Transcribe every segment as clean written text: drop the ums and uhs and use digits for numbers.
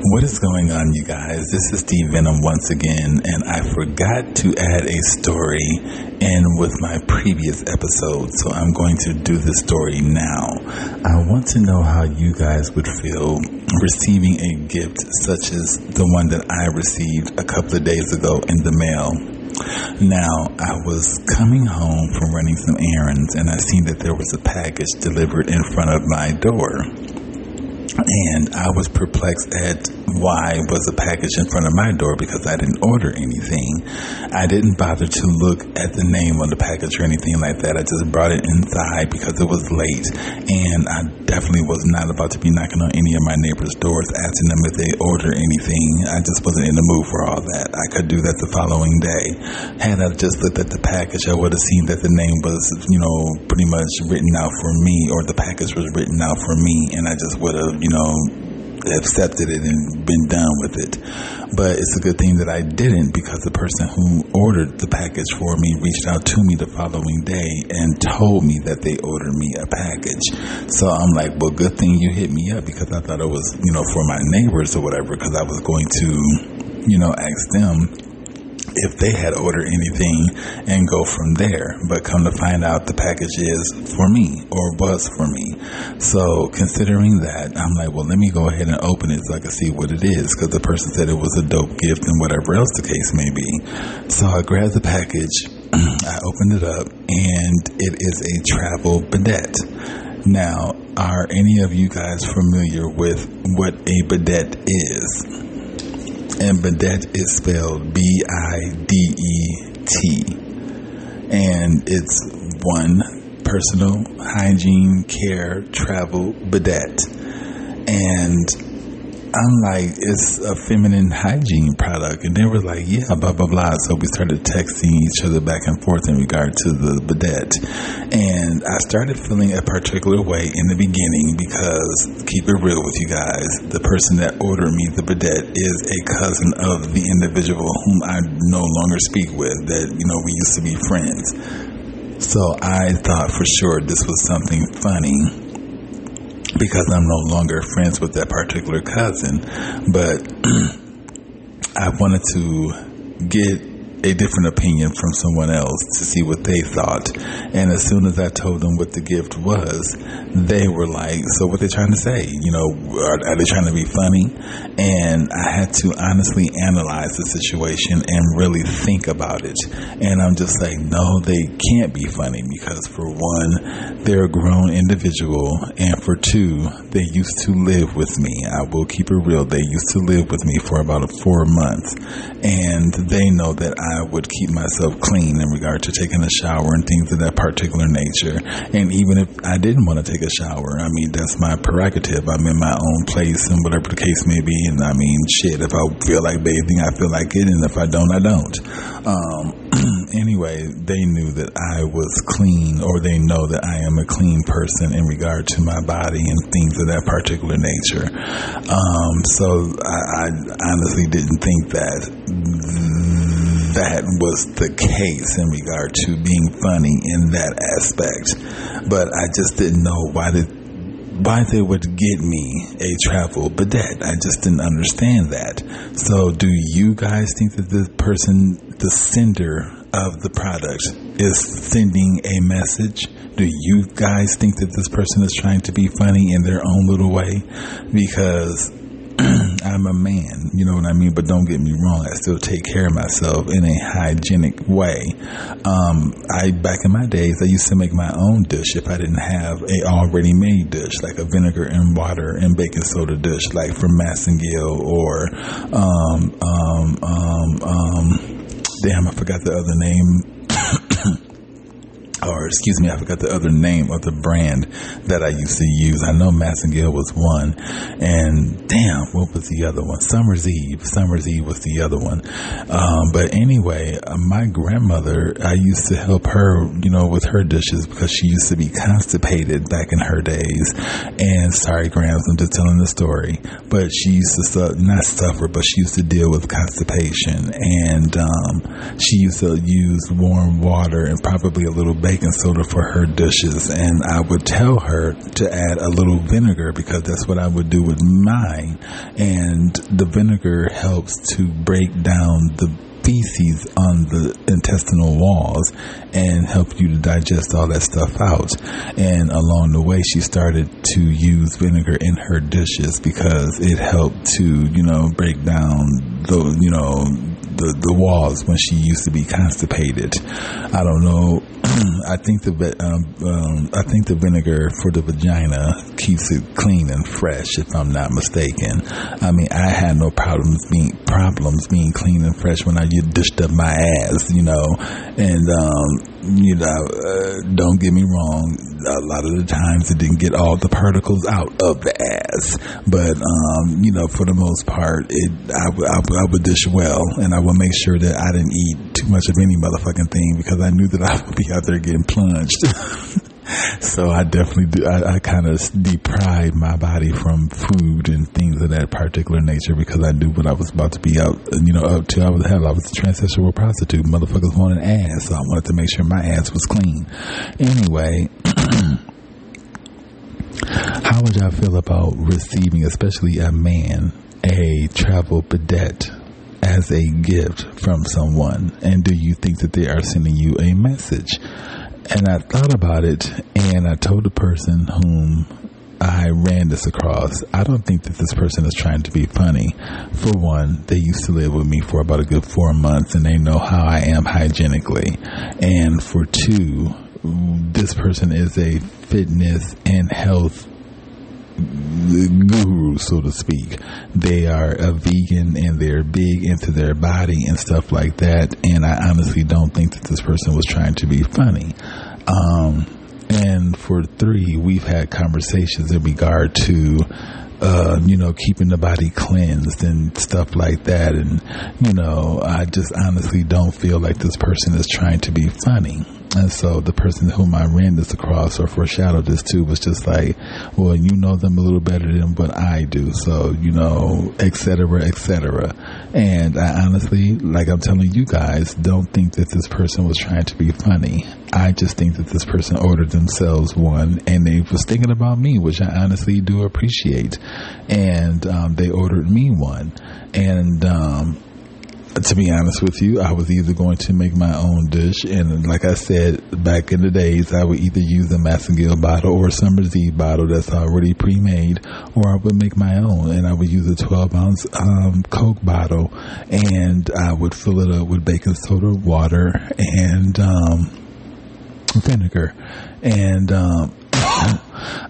What is going on, you guys? This is Steve Venom once again, and I forgot to add a story in with my previous episode, so I'm going to do the story now. I want to know how you guys would feel receiving a gift such as the one that I received a couple of days ago in the mail. Now, I was coming home from running some errands, and I seen that there was a package delivered in front of my door. And I was perplexed at why was a package in front of my door, because I didn't order anything. I didn't bother to look at the name on the package or anything like that. I just brought it inside because it was late, and I definitely was not about to be knocking on any of my neighbors' doors asking them if they order anything. I just wasn't in the mood for all that. I could do that the following day. Had I just looked at the package, I would have seen that the name was, pretty much written out for me, or the package was written out for me, and I just would have, accepted it and been done with it. But it's a good thing that I didn't, because the person who ordered the package for me reached out to me the following day and told me that they ordered me a package. So I'm like, well, good thing you hit me up, because I thought it was, for my neighbors or whatever, because I was going to, ask them if they had ordered anything and go from there. But come to find out, the package is for me, or was for me. So considering that, I'm like, well, let me go ahead and open it so I can see what it is, because the person said it was a dope gift and whatever else the case may be. So I grabbed the package, I opened it up, and it is a travel bidet. Now, are any of you guys familiar with what a bidet is? And bidet is spelled B-I-D-E-T. And it's one personal hygiene care travel bidet. And I'm like, it's a feminine hygiene product. And they were like, yeah, blah, blah, blah. So we started texting each other back and forth in regard to the bidet. And I started feeling a particular way in the beginning, because, keep it real with you guys, the person that ordered me the bidet is a cousin of the individual whom I no longer speak with, that, we used to be friends. So I thought for sure this was something funny, because I'm no longer friends with that particular cousin. But I wanted to get a different opinion from someone else to see what they thought. And as soon as I told them what the gift was, they were like, so what they trying to say? Are they trying to be funny? And I had to honestly analyze the situation and really think about it. And I'm just like, no, they can't be funny, because for one, they're a grown individual, and for two, they used to live with me. I will keep it real. They used to live with me for about 4 months, and they know that I would keep myself clean in regard to taking a shower and things of that particular nature. And even if I didn't want to take a shower, that's my prerogative. I'm in my own place, and whatever the case may be. And if I feel like bathing, I feel like it, and if I don't, I don't. Anyway, they knew that I was clean, or they know that I am a clean person in regard to my body and things of that particular nature. So I honestly didn't think that was the case in regard to being funny in that aspect. But I just didn't know why they would get me a travel bidet. I just didn't understand that. So do you guys think that the person, the sender of the product, is sending a message? Do you guys think that this person is trying to be funny in their own little way? Because I'm a man, you know what I mean? But don't get me wrong, I still take care of myself in a hygienic way. Back in my days, I used to make my own dish if I didn't have a already made dish, like a vinegar and water and baking soda dish, like from Massengill, or I forgot the other name. I forgot the other name of the brand that I used to use. I know Massengill was one, and what was the other one? Summer's Eve was the other one. But anyway, my grandmother, I used to help her, with her dishes, because she used to be constipated back in her days. And sorry, Grams, I'm just telling the story. But she used to not suffer, but she used to deal with constipation, and she used to use warm water and probably a little baking soda for her dishes, and I would tell her to add a little vinegar because that's what I would do with mine. And the vinegar helps to break down the feces on the intestinal walls and help you to digest all that stuff out. And along the way, she started to use vinegar in her dishes because it helped to, break down the walls when she used to be constipated. I don't know. I think the vinegar for the vagina keeps it clean and fresh, if I'm not mistaken. I mean, I had no problems being clean and fresh when I dished up my ass, and don't get me wrong, a lot of the times it didn't get all the particles out of the ass, but for the most part, I would dish well, and I would make sure that I didn't eat too much of any motherfucking thing because I knew that I would be out there getting plunged. So I definitely do. I kind of deprived my body from food and things of that particular nature because I knew what I was about to be up to. I was a transsexual prostitute. Motherfuckers wanted ass, so I wanted to make sure my ass was clean. Anyway, how would y'all feel about receiving, especially a man, a travel bidet as a gift from someone? And do you think that they are sending you a message? And I thought about it, and I told the person whom I ran this across, I don't think that this person is trying to be funny. For one, they used to live with me for about a good 4 months, and they know how I am hygienically. And for two, this person is a fitness and health guru, so to speak. They are a vegan and they're big into their body and stuff like that, and I honestly don't think that this person was trying to be funny. And for three, we've had conversations in regard to keeping the body cleansed and stuff like that, and I just honestly don't feel like this person is trying to be funny. And so the person whom I ran this across or foreshadowed this to was just like, well, you know them a little better than what I do. So, et cetera, et cetera. And I honestly, like I'm telling you guys, don't think that this person was trying to be funny. I just think that this person ordered themselves one and they was thinking about me, which I honestly do appreciate. And they ordered me one. And to be honest with you, I was either going to make my own dish, and like I said, back in the days, I would either use a Massengill bottle or a Summer's Eve bottle that's already pre-made, or I would make my own, and I would use a 12-ounce Coke bottle, and I would fill it up with baking soda, water, and vinegar, and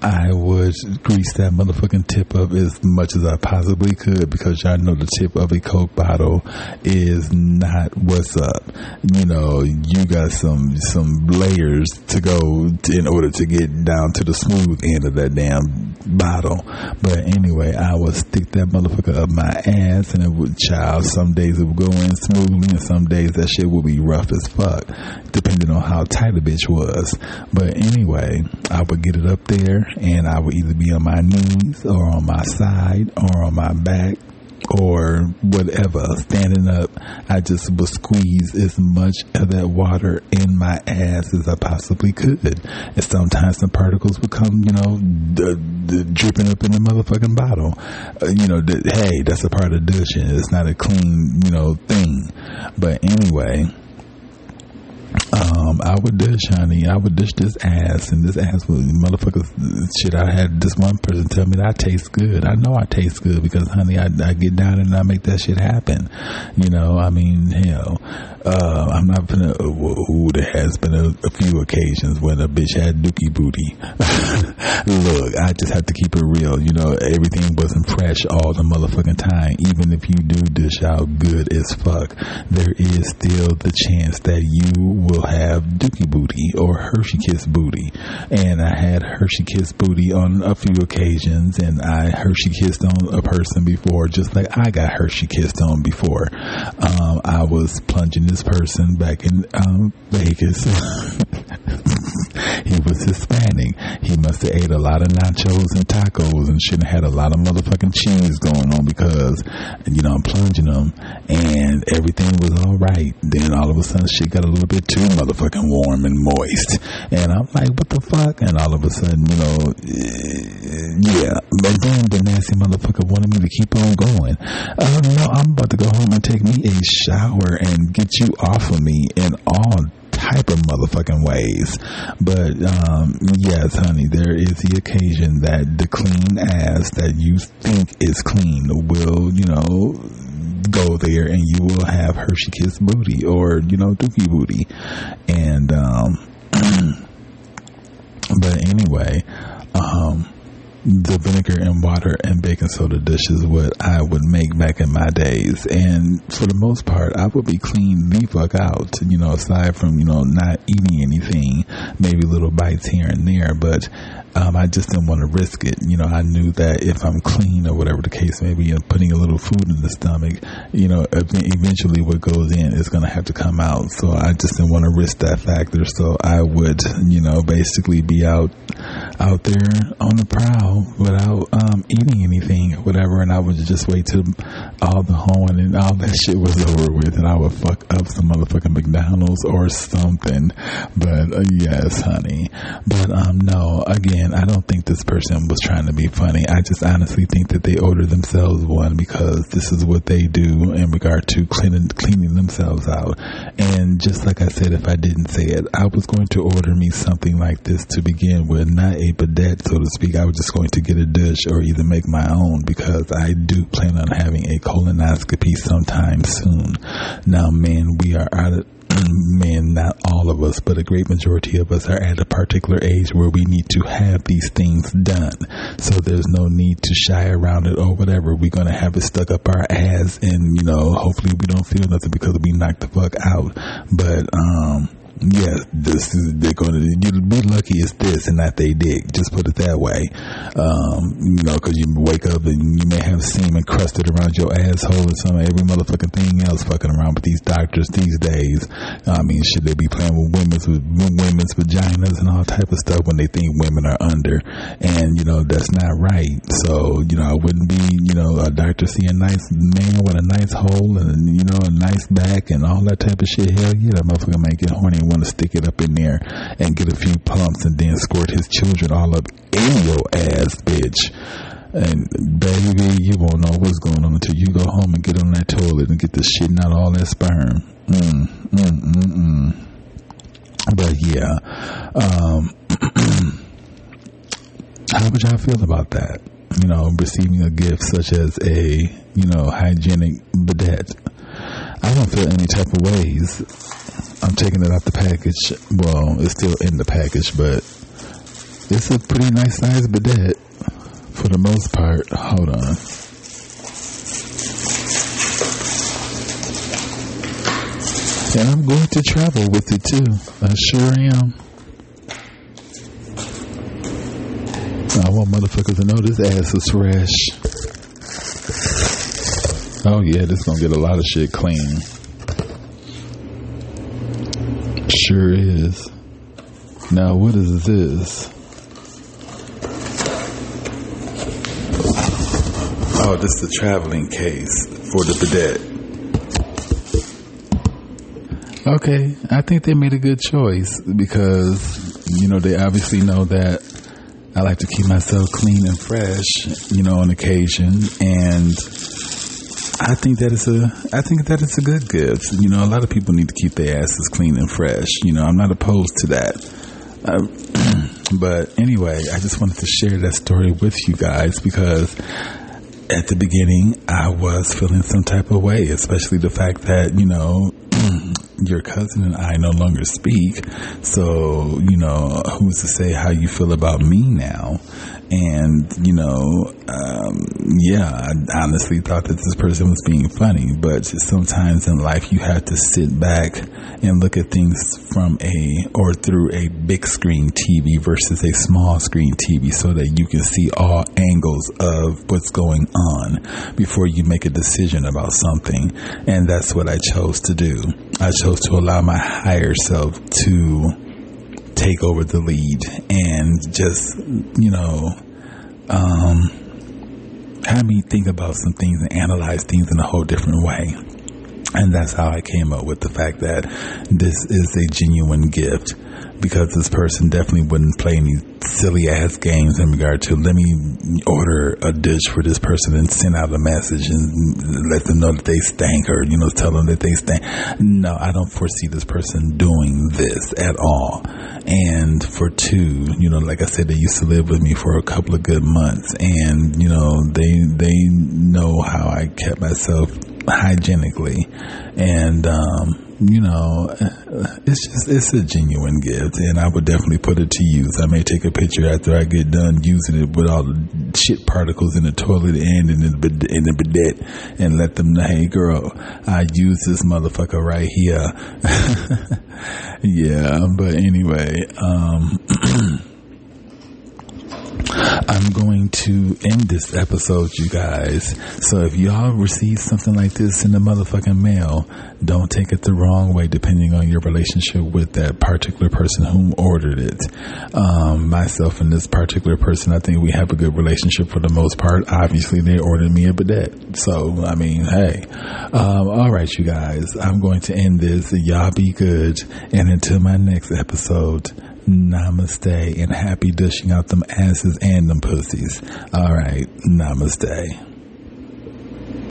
I would grease that motherfucking tip up as much as I possibly could, because y'all know the tip of a Coke bottle is not what's up. You got some layers to go in order to get down to the smooth end of that damn bottle. But anyway, I would stick that motherfucker up my ass, and it would, some days it would go in smoothly, and some days that shit would be rough as fuck, depending on how tight a bitch was. But anyway, I would get it up there, and I would either be on my knees or on my side or on my back or whatever, standing up. I just would squeeze as much of that water in my ass as I possibly could. And sometimes some particles would come, dripping up in the motherfucking bottle. Hey, that's a part of dishing. It's not a clean, thing. But anyway, I would dish, honey. I would dish this ass, and this ass was motherfuckers. Shit, I had this one person tell me that I taste good. I know I taste good because, honey, I get down and I make that shit happen. Hell, I'm not gonna. There has been a few occasions when a bitch had dookie booty. Look, I just have to keep it real. Everything wasn't fresh all the motherfucking time. Even if you do dish out good as fuck, there is still the chance that you will have dookie booty or Hershey Kiss booty. And I had Hershey Kiss booty on a few occasions, and I Hershey kissed on a person before, just like I got Hershey kissed on before. I was plunging this person back in Vegas. He was was Hispanic. He must have ate a lot of nachos and tacos and shit and had a lot of motherfucking cheese going on because, I'm plunging them and everything was all right. Then all of a sudden shit got a little bit too motherfucking warm and moist. And I'm like, what the fuck? And all of a sudden, yeah. But then the nasty motherfucker wanted me to keep on going. No, I'm about to go home and take me a shower and get you off of me in all type of motherfucking ways. But yes, honey, there is the occasion that the clean ass that you think is clean will, go there and you will have Hershey Kiss booty or, Dookie booty. And but anyway, the vinegar and water and baking soda dish is what I would make back in my days. And for the most part, I would be clean the fuck out, aside from, not eating anything, maybe little bites here and there. But I just didn't want to risk it. I knew that if I'm clean or whatever the case may be and putting a little food in the stomach, eventually what goes in is going to have to come out. So I just didn't want to risk that factor. So I would, basically be out there on the prowl without eating anything or whatever, and I would just wait till all the hoeing and all that shit was over with, and I would fuck up some motherfucking McDonald's or something. But yes, honey. But no, again, I don't think this person was trying to be funny. I just honestly think that they ordered themselves one because this is what they do in regard to cleaning themselves out. And just like I said, if I didn't say it, I was going to order me something like this to begin with, not a bidet, so to speak. I was just going to get a dish or either make my own because I do plan on having a colonoscopy sometime soon. Now, man, we are out of men, not all of us, but a great majority of us are at a particular age where we need to have these things done. So there's no need to shy around it or whatever. We're going to have it stuck up our ass and, hopefully we don't feel nothing because we knocked the fuck out. But, yeah, you'll be lucky it's this and not they dick. Just put it that way. Because you wake up and you may have semen crusted around your asshole and some every motherfucking thing else fucking around with these doctors these days. Should they be playing with women's vaginas and all type of stuff when they think women are under? And, that's not right. So, I wouldn't be, a doctor see a nice man with a nice hole and, a nice back and all that type of shit. Hell yeah, that motherfucker may get horny and want to stick it up in there and get a few pumps and then squirt his children all up in your ass, bitch. And baby, you won't know what's going on until you go home and get on that toilet and get the shitting out all that sperm. But yeah, how would y'all feel about that? Receiving a gift such as a, hygienic bidet. I don't feel any type of ways. I'm taking it out the package. Well, it's still in the package, but it's a pretty nice size bidet for the most part. Hold on. And I'm going to travel with it too. I sure am. I want motherfuckers to know this ass is fresh. Oh yeah, this gonna get a lot of shit clean. Sure is. Now what is this? Oh, this is the traveling case for the bidet. Okay, I think they made a good choice because, they obviously know that I like to keep myself clean and fresh, on occasion, and I think that it's a good gift. A lot of people need to keep their asses clean and fresh. I'm not opposed to that. But anyway, I just wanted to share that story with you guys because at the beginning I was feeling some type of way, especially the fact that, your cousin and I no longer speak. So, who's to say how you feel about me now? And, I honestly thought that this person was being funny, but sometimes in life you have to sit back and look at things through a big screen TV versus a small screen TV so that you can see all angles of what's going on before you make a decision about something. And that's what I chose to do. I chose to allow my higher self to take over the lead and just, have me think about some things and analyze things in a whole different way. And that's how I came up with the fact that this is a genuine gift, because this person definitely wouldn't play any silly ass games in regard to, let me order a dish for this person and send out a message and let them know that they stank, or, tell them that they stank. No, I don't foresee this person doing this at all. And for two, like I said, they used to live with me for a couple of good months, and, they know how I kept myself hygienically, and it's a genuine gift, and I would definitely put it to use. I may take a picture after I get done using it with all the shit particles in the toilet and in the bidet, and let them know, hey girl, I use this motherfucker right here. Yeah, but anyway, I'm going to end this episode, you guys. So if y'all receive something like this in the motherfucking mail, don't take it the wrong way, depending on your relationship with that particular person who ordered it. Myself and this particular person, I think we have a good relationship for the most part. Obviously, they ordered me a bidet. So, I mean, hey. All right, you guys. I'm going to end this. Y'all be good. And until my next episode, namaste and happy dishing out them asses and them pussies. All right. Namaste.